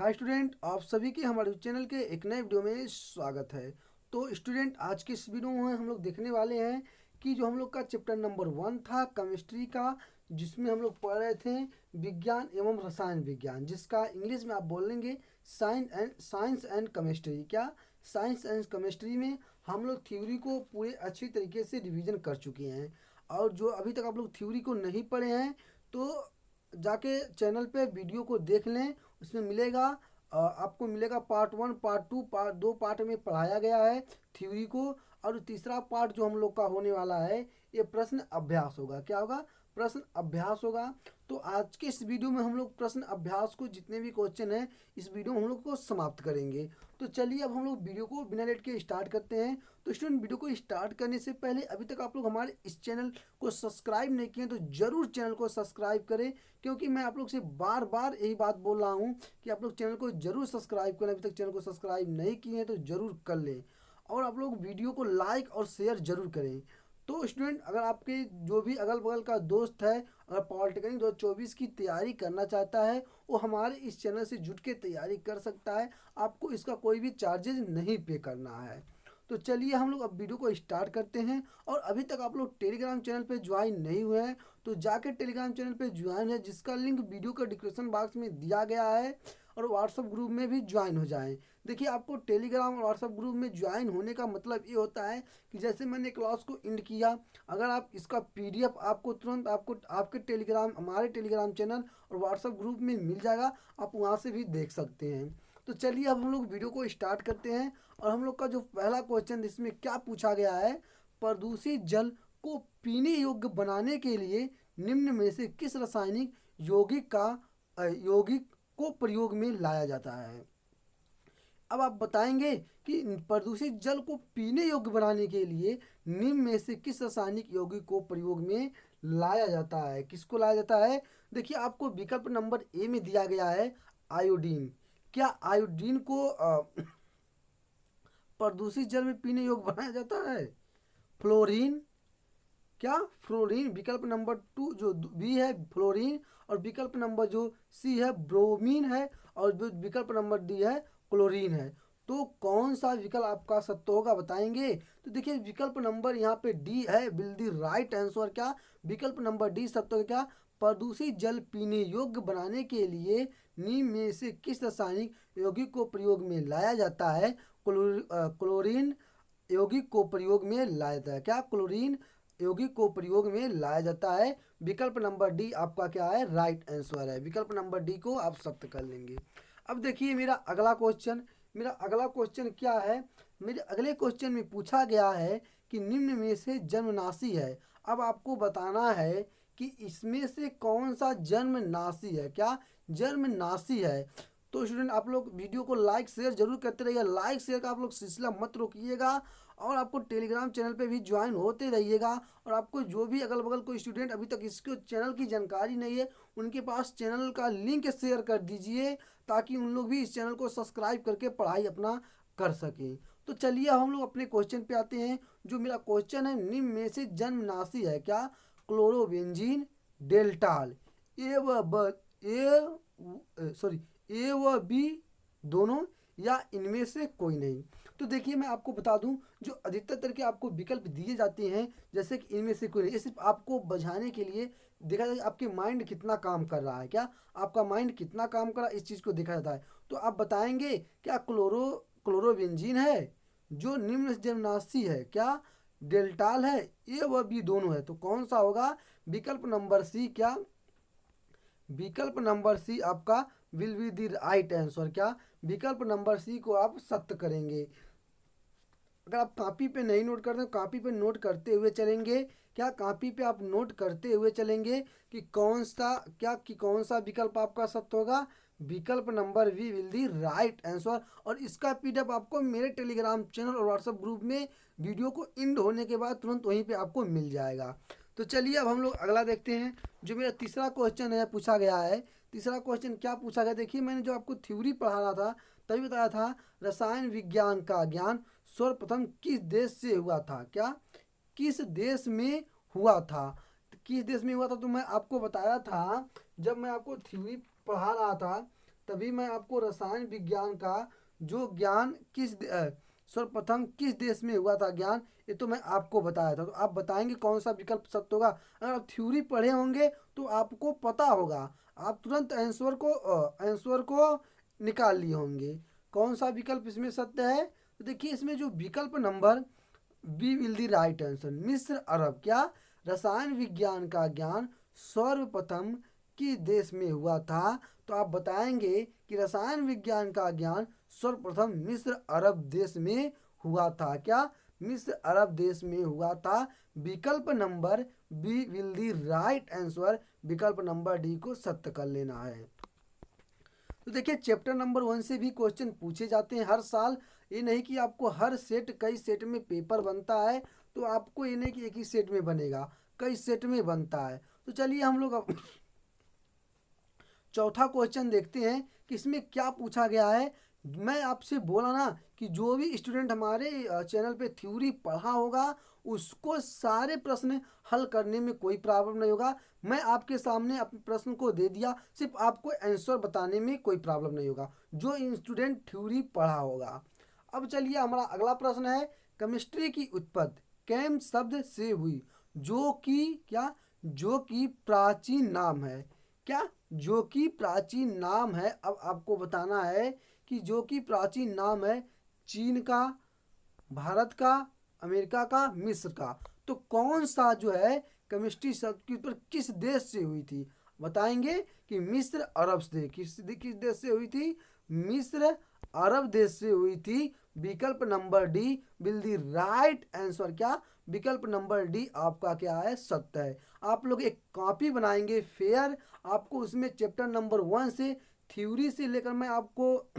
Hi student, आप सभी के हमारे चैनल के एक नए वीडियो में स्वागत है। तो स्टूडेंट, आज के इस वीडियो में हम लोग देखने वाले हैं कि जो हम लोग का चैप्टर नंबर 1 था केमिस्ट्री का, जिसमें हम लोग पढ़ रहे थे विज्ञान एवं रसायन विज्ञान, जिसका इंग्लिश में आप बोलेंगे साइंस एंड केमिस्ट्री। क्या साइंस एंड केमिस्ट्री में हम लोग थ्योरी को पूरे अच्छी तरीके से रिवीजन कर चुके हैं। और जो अभी तक आप लोग थ्योरी को नहीं पढ़े हैं तो जाके चैनल पे वीडियो को देख लें। उसमें मिलेगा आपको मिलेगा पार्ट 1, पार्ट 2, पार्ट 2 पार्ट में पढ़ाया गया है थ्योरी को। और तीसरा पार्ट जो हम लोग का होने वाला है, ये प्रश्न अभ्यास होगा। क्या होगा? प्रश्न अभ्यास होगा। तो आज के इस वीडियो में हम लोग प्रश्न अभ्यास को जितने भी क्वेश्चन हैं इस वीडियो में हम लोग को समाप्त करेंगे। तो चलिए अब हम लोग वीडियो को बिना लेट के स्टार्ट करते हैं। तो स्टूडेंट, वीडियो को स्टार्ट करने से पहले अभी तक आप लोग हमारे इस चैनल को सब्सक्राइब नहीं किए तो ज़रूर चैनल को सब्सक्राइब करें, क्योंकि मैं आप लोग से बार बार यही बात बोल रहा हूँ कि आप लोग चैनल को जरूर सब्सक्राइब करें। अभी तक चैनल को सब्सक्राइब नहीं किए हैं तो ज़रूर कर लें, और आप लोग वीडियो को लाइक और शेयर ज़रूर करें। तो स्टूडेंट, अगर आपके जो भी अगल बगल का दोस्त है, अगर पॉलिटेक्निक 2024 की तैयारी करना चाहता है, वो हमारे इस चैनल से जुट के तैयारी कर सकता है। आपको इसका कोई भी चार्जेज नहीं पे करना है। तो चलिए हम लोग अब वीडियो को स्टार्ट करते हैं। और अभी तक आप लोग टेलीग्राम चैनल पे ज्वाइन नहीं हुए हैं तो जाके टेलीग्राम चैनल पे ज्वाइन है, जिसका लिंक वीडियो का डिस्क्रिप्शन बॉक्स में दिया गया है। और व्हाट्सअप ग्रुप में भी ज्वाइन हो जाएं। देखिए, आपको टेलीग्राम और व्हाट्सअप ग्रुप में ज्वाइन होने का मतलब ये होता है कि जैसे मैंने क्लास को एंड किया, अगर आप इसका पीडीएफ आपको तुरंत आपको आपके टेलीग्राम हमारे टेलीग्राम चैनल और व्हाट्सअप ग्रुप में मिल जाएगा, आप वहाँ से भी देख सकते हैं। तो चलिए अब हम लोग वीडियो को स्टार्ट करते हैं। और हम लोग का जो पहला क्वेश्चन इसमें क्या पूछा गया है, प्रदूषित जल को पीने योग्य बनाने के लिए निम्न में से किस रासायनिक यौगिक को प्रयोग में लाया जाता है। अब आप बताएंगे कि प्रदूषित जल को पीने योग्य बनाने के लिए निम्न में से किस रासायनिक यौगिक को प्रयोग में लाया जाता है। किसको लाया जाता है? देखिए, आपको विकल्प नंबर ए में दिया गया है आयोडीन। क्या आयोडीन को प्रदूषित जल में पीने योग्य बनाया जाता है? फ्लोरीन। क्या फ्लोरीन? विकल्प नंबर 2 जो बी है फ्लोरीन, और विकल्प नंबर जो सी है ब्रोमीन है, और जो विकल्प नंबर डी है क्लोरीन है। तो कौन सा विकल्प आपका सत्य होगा, बताएंगे? तो देखिए, विकल्प नंबर यहाँ पे डी है, विल दी राइट आंसर। क्या विकल्प नंबर डी सत्य होगा? क्या प्रदूषित जल पीने योग्य बनाने के लिए निम्न में से किस रासायनिक यौगिक को प्रयोग में लाया जाता है? क्लोरीन यौगिक को प्रयोग में लाया जाता है। क्या क्लोरीन यौगिक को प्रयोग में लाया जाता है? विकल्प नंबर डी आपका क्या है? राइट आंसर है। विकल्प नंबर डी को आप सत्य कर लेंगे। अब देखिए मेरा अगला क्वेश्चन क्या है। मेरे अगले क्वेश्चन में पूछा गया है कि निम्न में से जन्मनाशी है। अब आपको बताना है कि इसमें से कौन सा जन्मनाशी है। क्या जन्मनाशी है? तो स्टूडेंट, आप लोग वीडियो को लाइक शेयर जरूर करते रहिएगा। लाइक शेयर का आप लोग सिलसिला मत रोकिएगा, और आपको टेलीग्राम चैनल पे भी ज्वाइन होते रहिएगा। और आपको जो भी अगल बगल कोई स्टूडेंट अभी तक इसको चैनल की जानकारी नहीं है, उनके पास चैनल का लिंक शेयर कर दीजिए, ताकि उन लोग भी इस चैनल को सब्सक्राइब करके पढ़ाई अपना कर सकें। तो चलिए अब हम लोग अपने क्वेश्चन पे आते हैं। जो मेरा क्वेश्चन है, निम्न में से जन्मनाशी है क्या? क्लोरोबेंजीन, डेल्टाल। ए व ब ए सॉरी ए व बी दोनों, या इनमें से कोई नहीं। तो देखिए, मैं आपको बता दूं, जो अधिकतर करके आपको विकल्प दिए जाते हैं, जैसे कि इनमें से कोई नहीं, ये सिर्फ आपको बझाने के लिए देखा जाए आपके माइंड कितना काम कर रहा है। क्या आपका माइंड कितना काम कर रहा है, इस चीज़ को देखा जाता है। तो आप बताएंगे क्या क्लोरोबेंजीन है जो निम्न जन्मनाशी है? क्या डेल्टाल है? ए व बी दोनों है? तो कौन सा होगा? विकल्प नंबर सी। क्या विकल्प नंबर सी आपका will be the right answer. क्या विकल्प नंबर सी को आप सत्य करेंगे? अगर आप कॉपी पे नहीं नोट करते, कॉपी पे नोट करते हुए चलेंगे। क्या कॉपी पे आप नोट करते हुए चलेंगे कि कौन सा विकल्प आपका सत्य होगा? विकल्प number B will the right answer. और इसका पीडीएफ आपको मेरे टेलीग्राम चैनल और व्हाट्सएप ग्रुप में वीडियो को एंड होने के बाद तुरंत वहीं पे आपको मिल जाएगा। तो चलिए अब हम लोग अगला देखते हैं। जो मेरा तीसरा क्वेश्चन है पूछा गया है। तीसरा क्वेश्चन क्या पूछा गया, देखिए, मैंने जो आपको थ्योरी पढ़ा रहा था तभी बताया था, रसायन विज्ञान का ज्ञान सर्वप्रथम किस देश से हुआ था? क्या किस देश में हुआ था? किस देश में हुआ था? तो मैं आपको बताया था, जब मैं आपको थ्योरी पढ़ा रहा था तभी मैं आपको रसायन विज्ञान का जो ज्ञान सर्वप्रथम किस देश में हुआ था ज्ञान, ये तो मैं आपको बताया था। तो आप बताएंगे कौन सा विकल्प सत्य होगा। अगर आप थ्योरी पढ़े होंगे तो आपको पता होगा, आप तुरंत आंसर को निकाल लिए होंगे कौन सा विकल्प इसमें सत्य है। तो देखिए इसमें जो विकल्प number B will the right answer. मिस्र अरब, क्या रसायन विज्ञान का ज्ञान सर्वप्रथम किस देश में हुआ था। तो आप बताएंगे कि रसायन विज्ञान का ज्ञान सर्वप्रथम मिस्र अरब देश में हुआ था। क्या मिस्र अरब देश में हुआ था। विकल्प number B will the right answer. विकल्प नंबर डी को सत्य कर लेना है। तो देखिए चैप्टर नंबर 1 से भी क्वेश्चन पूछे जाते हैं हर साल। ये नहीं कि आपको हर सेट कई सेट में पेपर बनता है, तो आपको ये नहीं कि एक ही सेट में बनेगा, कई सेट में बनता है। तो चलिए हम लोग अब चौथा क्वेश्चन देखते हैं कि इसमें क्या पूछा गया है। मैं आपसे बोला ना कि जो भी स्टूडेंट हमारे चैनल पे थ्योरी पढ़ा होगा उसको सारे प्रश्न हल करने में कोई प्रॉब्लम नहीं होगा। मैं आपके सामने अपने प्रश्न को दे दिया, सिर्फ आपको आंसर बताने में कोई प्रॉब्लम नहीं होगा जो स्टूडेंट थ्योरी पढ़ा होगा। अब चलिए हमारा अगला प्रश्न है, केमिस्ट्री की उत्पत्ति केम शब्द से हुई, जो कि क्या, जो कि प्राचीन नाम है। क्या, जो कि प्राचीन नाम है। अब आपको बताना है कि जो कि प्राचीन नाम है चीन का, भारत का, अमेरिका का, मिस्र का। तो कौन सा जो है केमिस्ट्री शब्द की उत्पत्ति किस देश से हुई थी। बताएंगे कि मिस्र अरब से। किस देश से हुई थी। मिस्र अरब देश से हुई थी। विकल्प number D will the right answer. क्या, विकल्प नंबर डी आपका क्या है, सत्य है। आप लोग एक कॉपी बनाएंगे फेयर, आपको उसमें चैप्टर नंबर 1 से थ्योरी से लेकर मैं आपको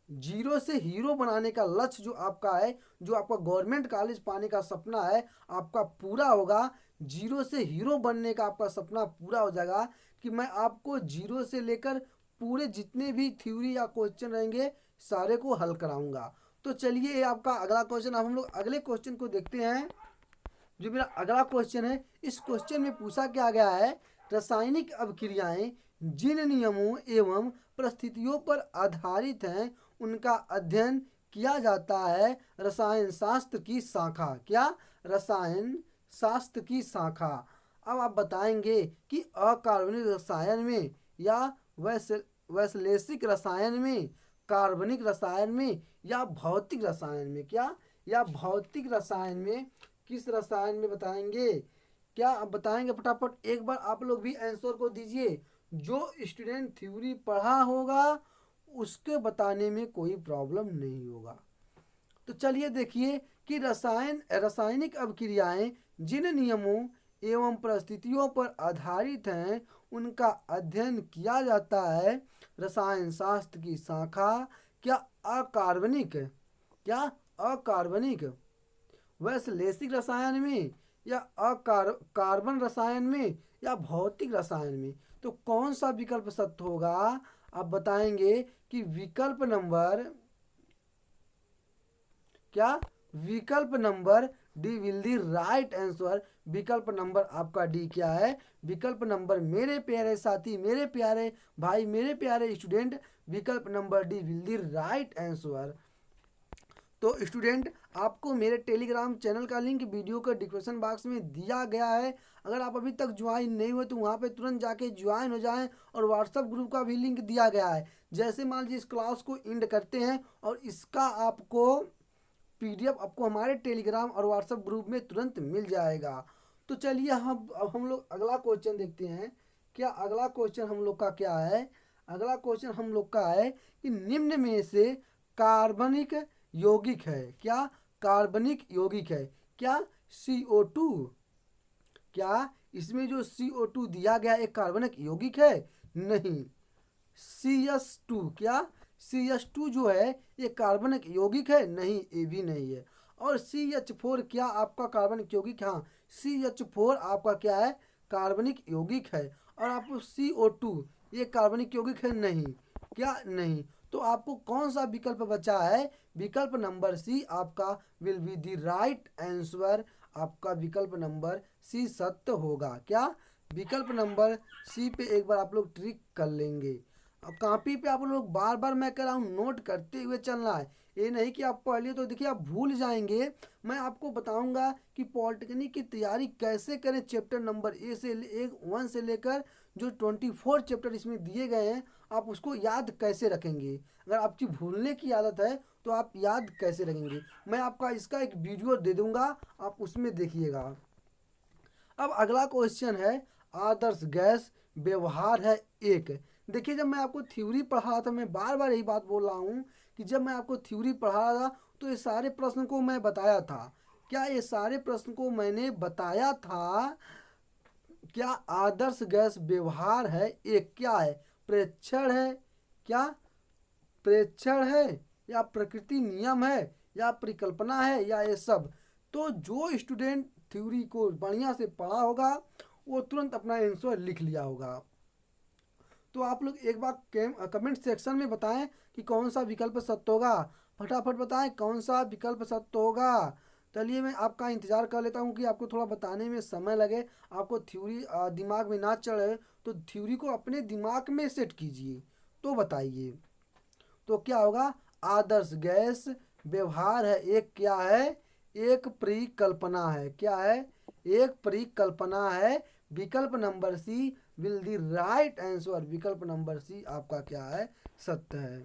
जीरो से हीरो बनाने का लक्ष्य जो आपका है, जो आपका गवर्नमेंट कॉलेज पाने का सपना है, आपका पूरा होगा। जीरो से हीरो बनने का आपका सपना पूरा हो जाएगा कि मैं आपको जीरो से लेकर पूरे जितने भी थ्योरी या क्वेश्चन रहेंगे सारे को हल कराऊंगा। तो चलिए ये आपका अगला क्वेश्चन। अब हम लोग अगले क्वेश्चन को देखते हैं। जो मेरा अगला क्वेश्चन है, इस क्वेश्चन में पूछा क्या गया है, रासायनिक अभिक्रियाएं जिन नियमों एवं परिस्थितियों पर आधारित हैं उनका अध्ययन किया जाता है रसायन शास्त्र की शाखा। क्या, रसायन शास्त्र की शाखा। अब आप बताएंगे कि अकार्बनिक रसायन में या वैश्लेषिक रसायन में, कार्बनिक रसायन में या भौतिक रसायन में। क्या, या भौतिक रसायन में, किस रसायन में बताएंगे। क्या आप बताएंगे फटाफट, एक बार आप लोग भी आंसर को दीजिए। जो स्टूडेंट थ्योरी पढ़ा होगा उसके बताने में कोई प्रॉब्लम नहीं होगा। तो चलिए देखिए कि रासायनिक अभिक्रियाएं जिन नियमों एवं परिस्थितियों पर आधारित हैं उनका अध्ययन किया जाता है रसायन शास्त्र की शाखा। क्या अकार्बनिक, क्या अकार्बनिक वैश्लेषिक रसायन में या कार्बन रसायन में या भौतिक रसायन में। तो कौन सा विकल्प सत्य होगा। आप बताएंगे कि विकल्प नंबर, क्या, विकल्प number D will the right answer. विकल्प नंबर आपका डी क्या है, विकल्प नंबर मेरे प्यारे साथी, मेरे प्यारे भाई, मेरे प्यारे स्टूडेंट, विकल्प number D will the right answer. तो स्टूडेंट आपको मेरे टेलीग्राम चैनल का लिंक वीडियो के डिस्क्रिप्शन बॉक्स में दिया गया है। अगर आप अभी तक ज्वाइन नहीं हुए तो वहाँ पे तुरंत जाके ज्वाइन हो जाएं। और व्हाट्सएप ग्रुप का भी लिंक दिया गया है। जैसे मान लीजिए इस क्लास को एंड करते हैं और इसका आपको पीडीएफ आपको हमारे टेलीग्राम और व्हाट्सएप ग्रुप में तुरंत मिल जाएगा। तो चलिए हम लोग अगला क्वेश्चन देखते हैं। क्या अगला क्वेश्चन हम लोग का क्या है। अगला क्वेश्चन हम लोग का है कि निम्न में से कार्बनिक यौगिक है। क्या, कार्बनिक यौगिक है। क्या, CO2। क्या इसमें जो CO2 दिया गया एक कार्बनिक यौगिक है। नहीं। CS2, क्या CS2 जो है ये कार्बनिक यौगिक है। नहीं, ये भी नहीं है। और CH4 क्या आपका कार्बनिक यौगिक। हाँ, CH4 आपका क्या है, कार्बनिक यौगिक है। और आपको CO2 ये कार्बनिक यौगिक है। नहीं, क्या नहीं। तो आपको कौन सा विकल्प बचा है, विकल्प नंबर सी आपका will be the right answer. आपका विकल्प नंबर सी सत्य होगा। क्या, विकल्प नंबर सी पे एक बार आप लोग ट्रिक कर लेंगे। अब कॉपी पे आप लोग बार बार मैं कह रहा हूँ नोट करते हुए चलना है। ये नहीं कि आप पढ़ लिए तो देखिए आप भूल जाएंगे। मैं आपको बताऊंगा कि पॉलिटेक्निक की तैयारी कैसे करें, चैप्टर नंबर ए से एक 1 से लेकर जो 24 चैप्टर इसमें दिए गए हैं आप उसको याद कैसे रखेंगे। अगर आपकी भूलने की आदत है तो आप याद कैसे रखेंगे। मैं आपका इसका एक वीडियो दे दूंगा, आप उसमें देखिएगा। अब अगला क्वेश्चन है आदर्श गैस व्यवहार है एक। देखिए जब मैं आपको थ्योरी पढ़ा रहा था, मैं बार बार यही बात बोल रहा हूँ कि जब मैं आपको थ्योरी पढ़ा रहा था तो ये सारे प्रश्न को मैं बताया था। क्या ये सारे प्रश्न को मैंने बताया था? क्या आदर्श गैस व्यवहार है एक क्या है? प्रेक्षण है क्या? प्रेक्षण है या प्रकृति नियम है या परिकल्पना है या ये सब? तो जो स्टूडेंट थ्योरी को बढ़िया से पढ़ा होगा वो तुरंत अपना आंसर लिख लिया होगा। तो आप लोग एक बार कमेंट सेक्शन में बताएं कि कौन सा विकल्प सत्य होगा। फटाफट बताएं कौन सा विकल्प सत्य होगा। चलिए मैं आपका इंतज़ार कर लेता हूँ कि आपको थोड़ा बताने में समय लगे, आपको थ्योरी दिमाग में ना चढ़े तो थ्योरी को अपने दिमाग में सेट कीजिए। तो बताइए तो क्या होगा? आदर्श गैस व्यवहार है एक क्या है? एक परिकल्पना है। क्या है? एक परिकल्पना है। विकल्प number C will the right answer. विकल्प नंबर सी आपका क्या है? सत्य है।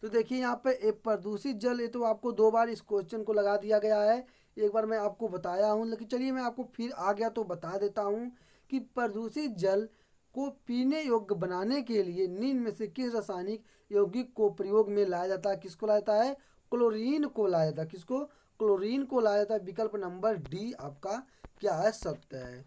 तो देखिए यहाँ पे एक प्रदूषित जल, ये तो आपको 2 बार इस क्वेश्चन को लगा दिया गया है। एक बार मैं आपको बताया हूँ, लेकिन चलिए मैं आपको फिर आ गया तो बता देता हूँ कि प्रदूषित जल को पीने योग्य बनाने के लिए निम्न में से किस रासायनिक यौगिक को प्रयोग में लाया जाता है? किसको लाया जाता है? क्लोरीन को लाया जाता है। किसको? क्लोरीन को लाया जाता है। विकल्प नंबर डी आपका क्या है? सत्य है।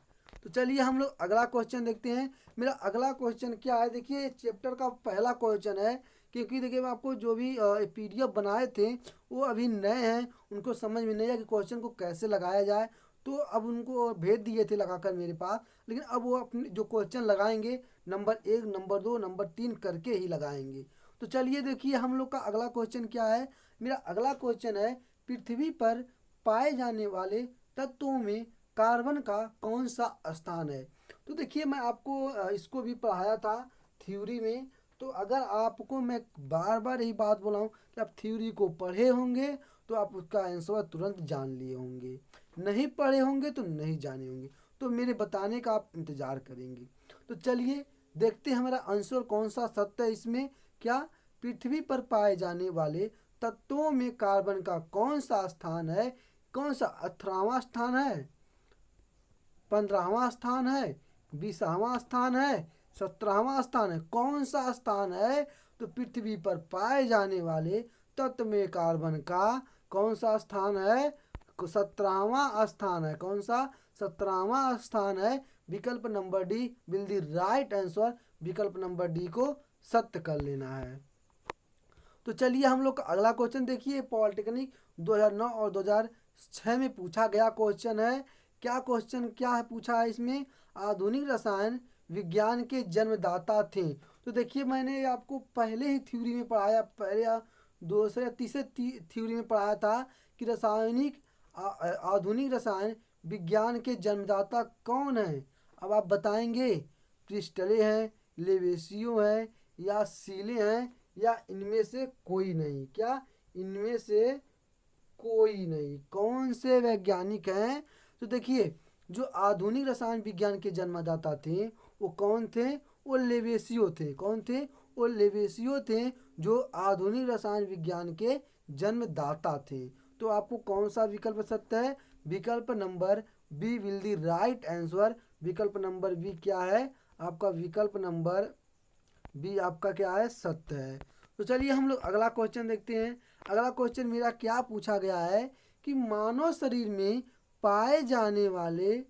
तो चलिए हम लोग अगला क्वेश्चन देखते हैं। मेरा अगला क्वेश्चन क्या है? देखिए चैप्टर का पहला क्वेश्चन है, क्योंकि देखिए मैं आपको जो भी PDF बनाए थे वो अभी नए हैं, उनको समझ में नहीं आया कि क्वेश्चन को कैसे लगाया जाए, तो अब उनको भेज दिए थे लगाकर मेरे पास। लेकिन अब वो अपने जो क्वेश्चन लगाएंगे नंबर 1 नंबर 2 नंबर 3 करके ही लगाएंगे। तो चलिए देखिए हम लोग का अगला क्वेश्चन क्या है। मेरा अगला क्वेश्चन है पृथ्वी पर पाए जाने वाले तत्वों में कार्बन का कौन सा स्थान है? तो देखिए मैं आपको इसको भी पढ़ाया था थ्योरी में। तो अगर आपको मैं बार बार यही बात बोला हूँ कि आप थ्योरी को पढ़े होंगे तो आप उसका आंसर तुरंत जान लिए होंगे, नहीं पढ़े होंगे तो नहीं जाने होंगे, तो मेरे बताने का आप इंतज़ार करेंगे। तो चलिए देखते हैं हमारा आंसर कौन सा सत्य है इसमें। क्या पृथ्वी पर पाए जाने वाले तत्वों में कार्बन का कौन सा स्थान है? कौन सा 18वां स्थान है, 15वां स्थान है, 20वां स्थान है, 17वां स्थान है? कौन सा स्थान है? तो पृथ्वी पर पाए जाने वाले तत्व में कार्बन का कौन सा स्थान है? 17वां स्थान है। कौन सा? 17वां स्थान है। विकल्प number D will the right answer. विकल्प नंबर डी को सत्य कर लेना है। तो चलिए हम लोग का अगला क्वेश्चन देखिए, पॉलिटेक्निक 2009 और 2006 में पूछा गया क्वेश्चन है। क्या क्वेश्चन क्या है पूछा है इसमें? आधुनिक रसायन विज्ञान के जन्मदाता थे। तो देखिए मैंने आपको पहले ही थ्योरी में पढ़ाया, पहले या दूसरे या तीसरे थ्योरी में पढ़ाया था कि आधुनिक रसायन विज्ञान के जन्मदाता कौन है? अब आप बताएंगे क्रिस्टले हैं, लेवेसियो हैं या सीले हैं या इनमें से कोई नहीं। क्या? इनमें से कोई नहीं। कौन से वैज्ञानिक हैं? तो देखिए जो आधुनिक रसायन विज्ञान के जन्मदाता थे वो कौन थे? वो लेवेसियो थे। कौन थे? वो लेवेसियो थे जो आधुनिक रसायन विज्ञान के जन्मदाता थे। तो आपको कौन सा विकल्प सत्य है? विकल्प number B will the right answer. विकल्प नंबर बी क्या है आपका? विकल्प नंबर बी आपका क्या है? सत्य है। तो चलिए हम लोग अगला क्वेश्चन देखते हैं। अगला क्वेश्चन मेरा क्या पूछा गया है कि मानव शरीर में पाए जाने वाले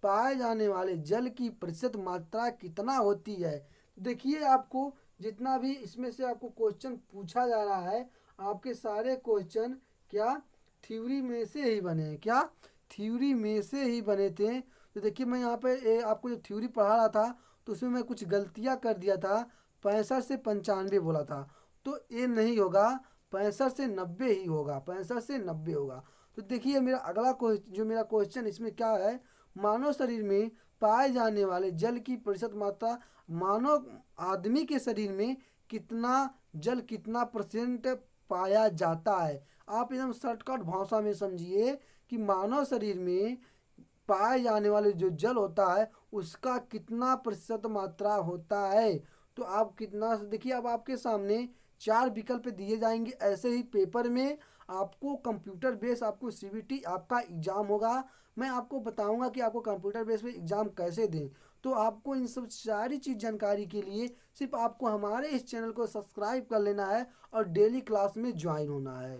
पाए जाने वाले जल की प्रतिशत मात्रा कितना होती है? देखिए आपको जितना भी इसमें से आपको क्वेश्चन पूछा जा रहा है, आपके सारे क्वेश्चन क्या थ्योरी में से ही बने हैं। क्या? थ्योरी में से ही बने थे। तो देखिए मैं यहाँ पे आपको जो थ्योरी पढ़ा रहा था तो उसमें मैं कुछ गलतियाँ कर दिया था, 65 से 95 बोला था, तो ये नहीं होगा, 65 से 90 ही होगा, 65 से 90 होगा। तो देखिए मेरा अगला जो मेरा क्वेश्चन इसमें क्या है, मानव शरीर में पाए जाने वाले जल की प्रतिशत मात्रा मानव आदमी के शरीर में कितना जल कितना परसेंट पाया जाता है। आप एकदम शॉर्टकट भाषा में समझिए कि मानव शरीर में पाए जाने वाले जो जल होता है उसका कितना प्रतिशत मात्रा होता है। तो आप कितना देखिए, अब आपके सामने 4 विकल्प दिए जाएंगे। ऐसे ही पेपर में आपको कंप्यूटर बेस आपको सीबीटी आपका एग्ज़ाम होगा। मैं आपको बताऊंगा कि आपको कंप्यूटर बेस पे एग्ज़ाम कैसे दें। तो आपको इन सब सारी चीज़ जानकारी के लिए सिर्फ आपको हमारे इस चैनल को सब्सक्राइब कर लेना है और डेली क्लास में ज्वाइन होना है।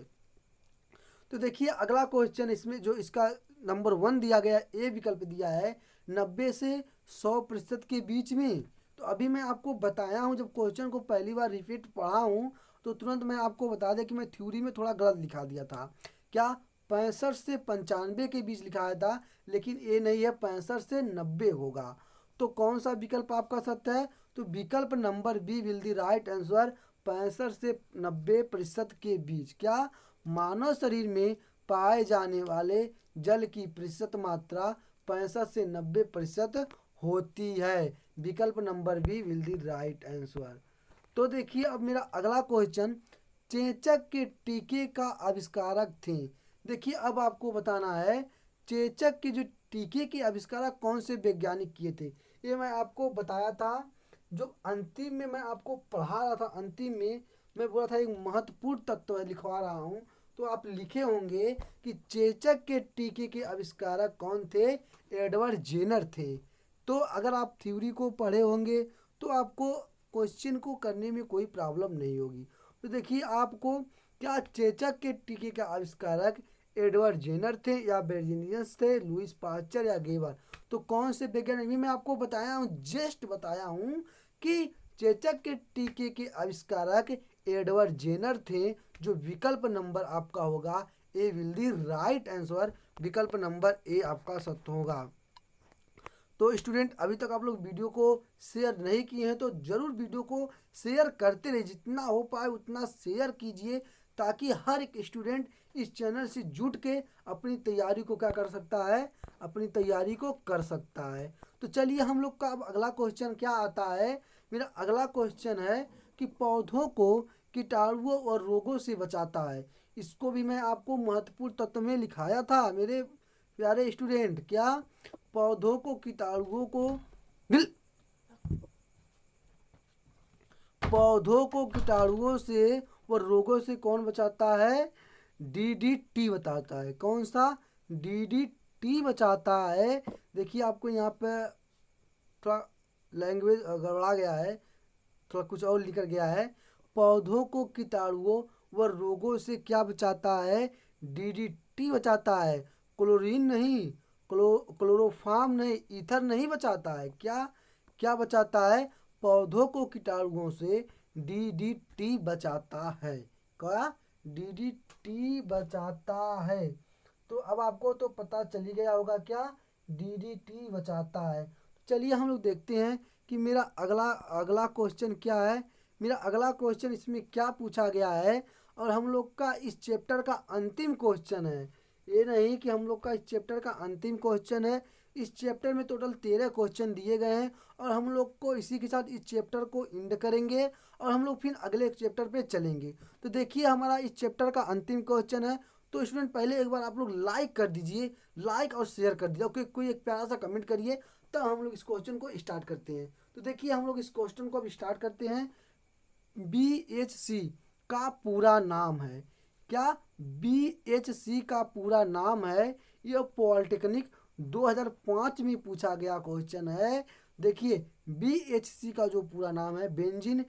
तो देखिए अगला क्वेश्चन इसमें जो इसका नंबर 1 दिया गया, ए विकल्प दिया है 90 से 100% के बीच में। तो अभी मैं आपको बताया हूँ, जब क्वेश्चन को पहली बार रिपीट पढ़ा हूँ तो तुरंत मैं आपको बता दें कि मैं थ्योरी में थोड़ा गलत लिखा दिया था। क्या 65 से 95 के बीच लिखाया था, लेकिन ये नहीं है, 65 से 90 होगा। तो कौन सा विकल्प आपका सत्य है? तो विकल्प number B will the right answer, 65 से 90% के बीच। क्या मानव शरीर में पाए जाने वाले जल की प्रतिशत मात्रा 65 से 90% होती है। विकल्प number B will the right answer. तो देखिए अब मेरा अगला क्वेश्चन, चेचक के टीके का आविष्कारक थे। देखिए अब आपको बताना है चेचक के जो टीके के आविष्कारक कौन से वैज्ञानिक किए थे। ये मैं आपको बताया था, जो अंतिम में मैं आपको पढ़ा रहा था। अंतिम में मैं बोला था एक महत्वपूर्ण तत्व लिखवा रहा हूँ। तो आप लिखे होंगे कि चेचक के टीके के आविष्कारक कौन थे? एडवर्ड जेनर थे। तो अगर आप थ्योरी को पढ़े होंगे तो आपको क्वेश्चन को करने में कोई प्रॉब्लम नहीं होगी। तो देखिए आपको, क्या चेचक के टीके का आविष्कारक एडवर्ड जेनर थे या बेर्जेनियस थे, लुइस पास्चर या गेबर? तो कौन से वैज्ञानिक, मैं आपको बताया हूँ, जस्ट बताया हूँ कि चेचक के टीके के आविष्कारक एडवर्ड जेनर थे। जो विकल्प नंबर आपका होगा ए विल दी राइट आंसर, विकल्प नंबर ए आपका सत्य होगा। तो स्टूडेंट अभी तक आप लोग वीडियो को शेयर नहीं किए हैं तो ज़रूर वीडियो को शेयर करते रहिए, जितना हो पाए उतना शेयर कीजिए, ताकि हर एक स्टूडेंट इस चैनल से जुट के अपनी तैयारी को क्या कर सकता है, अपनी तैयारी को कर सकता है। तो चलिए हम लोग का अब अगला क्वेश्चन क्या आता है। मेरा अगला क्वेश्चन है कि पौधों को कीटाणुओं और रोगों से बचाता है। इसको भी मैं आपको महत्वपूर्ण तत्व में लिखाया था मेरे प्यारे स्टूडेंट। क्या पौधों को कीटाणुओं को बिल पौधों को कीटाणुओं से व रोगों से कौन बचाता है? डीडीटी बताता है। कौन सा? डीडीटी बचाता है। देखिए आपको यहाँ पे थोड़ा लैंग्वेज गड़बड़ा गया है, थोड़ा कुछ और लिखा गया है। पौधों को कीटाणुओं व रोगों से क्या बचाता है? डीडीटी बचाता है। क्लोरीन नहीं, क्लोरोफार्म नहीं, ईथर नहीं बचाता है। क्या क्या बचाता है? पौधों को कीटाणुओं से डीडीटी बचाता है। क्या? डीडीटी बचाता है। तो अब आपको तो पता चल ही गया होगा क्या डीडीटी बचाता है। चलिए हम लोग देखते हैं कि मेरा अगला अगला क्वेश्चन क्या है। मेरा अगला क्वेश्चन इसमें क्या पूछा गया है, और हम लोग का इस चैप्टर का अंतिम क्वेश्चन है। ये नहीं कि हम लोग का इस चैप्टर का अंतिम क्वेश्चन है। इस चैप्टर में टोटल 13 क्वेश्चन दिए गए हैं, और हम लोग को इसी के साथ इस चैप्टर को एंड करेंगे और हम लोग फिर अगले चैप्टर पे चलेंगे। तो देखिए हमारा इस चैप्टर का अंतिम क्वेश्चन है। तो स्टूडेंट पहले एक बार आप लोग लाइक कर दीजिए, लाइक और शेयर कर दीजिए, ओके, कोई एक प्यारा सा कमेंट करिए, तब हम लोग इस क्वेश्चन को स्टार्ट करते हैं। तो देखिए हम लोग इस क्वेश्चन को अब स्टार्ट करते हैं। BHC का पूरा नाम है। क्या BHC का पूरा नाम है? यह पॉलिटेक्निक 2005 में पूछा गया क्वेश्चन है। देखिए BHC का जो पूरा नाम है, benzene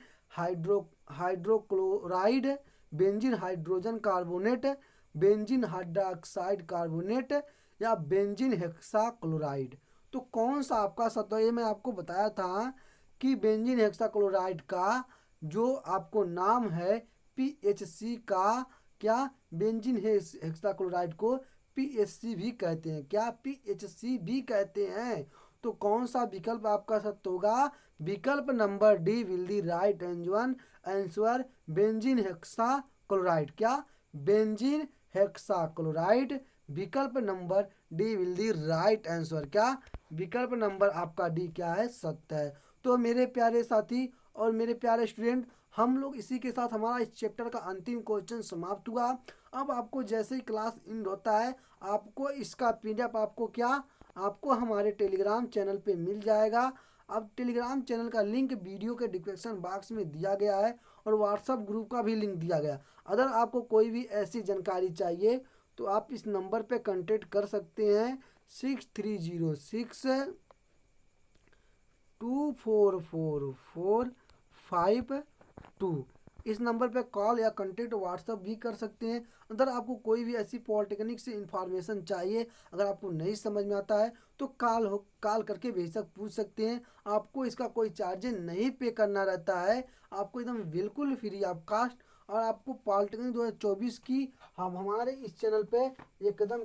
hydrochloride, benzene hydrogen carbonate, benzene hydroxide carbonate या बेंजीन हेक्साक्लोराइड। तो कौन सा आपका सत्य? ये मैं आपको बताया था कि बेंजीन हेक्साक्लोराइड का जो आपको नाम है PHC का, क्या बेंजीन हेक्साक्लोराइड को PHC भी कहते हैं। क्या PHC भी कहते हैं? तो कौन सा विकल्प आपका सत्य होगा? विकल्प number D will the right answer, benzene hexachloride. क्या? बेंजीन हेक्साक्लोराइड, विकल्प number D will the right answer. क्या? विकल्प नंबर आपका डी क्या है? सत्य है। तो मेरे प्यारे साथी और मेरे प्यारे स्टूडेंट, हम लोग इसी के साथ हमारा इस चैप्टर का अंतिम क्वेश्चन समाप्त हुआ। अब आपको जैसे ही क्लास एंड होता है, आपको इसका पीडीएफ आपको हमारे टेलीग्राम चैनल पे मिल जाएगा। अब टेलीग्राम चैनल का लिंक वीडियो के डिस्क्रिप्शन बॉक्स में दिया गया है और व्हाट्सएप ग्रुप का भी लिंक दिया गया। अगर आपको कोई भी ऐसी जानकारी चाहिए तो आप इस नंबर पे कांटेक्ट कर सकते हैं 6306244452। इस नंबर पे कॉल या कांटेक्ट व्हाट्सअप भी कर सकते हैं। अगर आपको कोई भी ऐसी पॉलिटेक्निक से इंफॉर्मेशन चाहिए, अगर आपको नहीं समझ में आता है तो कॉल करके बेशक पूछ सकते हैं। आपको इसका कोई चार्जेस नहीं पे करना रहता है, आपको एकदम बिल्कुल फ्री ऑफ कास्ट। और आपको पॉलिटेक्निक 2024 की हम हमारे इस चैनल पे एकदम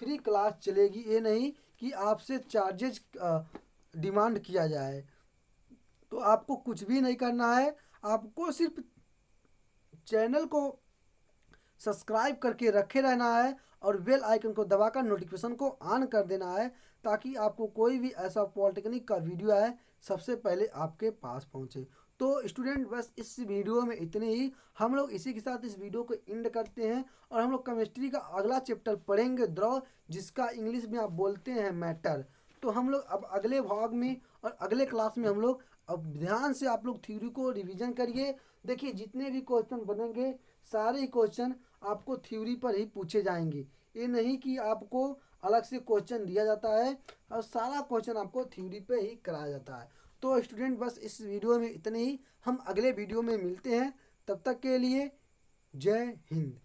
फ्री क्लास चलेगी। ये नहीं कि आपसे चार्जेज डिमांड किया जाए। तो आपको कुछ भी नहीं करना है, आपको सिर्फ चैनल को सब्सक्राइब करके रखे रहना है और बेल आइकन को दबाकर नोटिफिकेशन को ऑन कर देना है, ताकि आपको कोई भी ऐसा पॉलिटेक्निक का वीडियो है सबसे पहले आपके पास पहुंचे। तो स्टूडेंट, बस इस वीडियो में इतने ही। हम लोग इसी के साथ इस वीडियो को एंड करते हैं और हम लोग केमिस्ट्री का अगला चैप्टर पढ़ेंगे द्रव, जिसका इंग्लिश में आप बोलते हैं मैटर। तो हम लोग अब अगले भाग में और अगले क्लास में हम लोग अब ध्यान से आप लोग थ्योरी को रिवीजन करिए। देखिए जितने भी क्वेश्चन बनेंगे सारे ही क्वेश्चन आपको थ्योरी पर ही पूछे जाएंगे। ये नहीं कि आपको अलग से क्वेश्चन दिया जाता है, और सारा क्वेश्चन आपको थ्योरी पे ही कराया जाता है। तो स्टूडेंट, बस इस वीडियो में इतने ही। हम अगले वीडियो में मिलते हैं, तब तक के लिए जय हिंद।